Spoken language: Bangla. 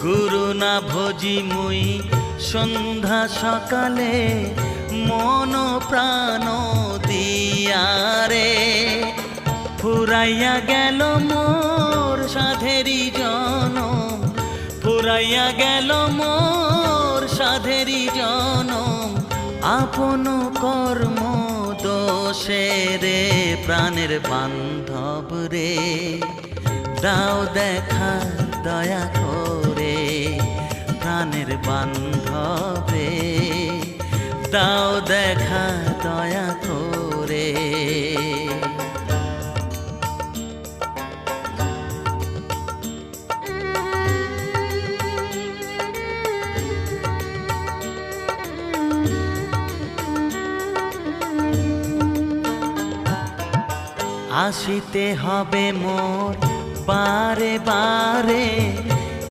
গুরু না ভজি মুই সন্ধ্যা সকালে মন প্রাণ দিয়ারে ফুরাইয়া গেল মোর সাধেরি জনম ফুরাইয়া গেল মোর সাধেরি জনম আপন কর্ম দোষে রে প্রাণের বান্ধব রে দাও দেখা দয়া করে প্রাণের বান্ধব রে দাও দেখা দয়া করে আসিতে হবে মোর বারে বারে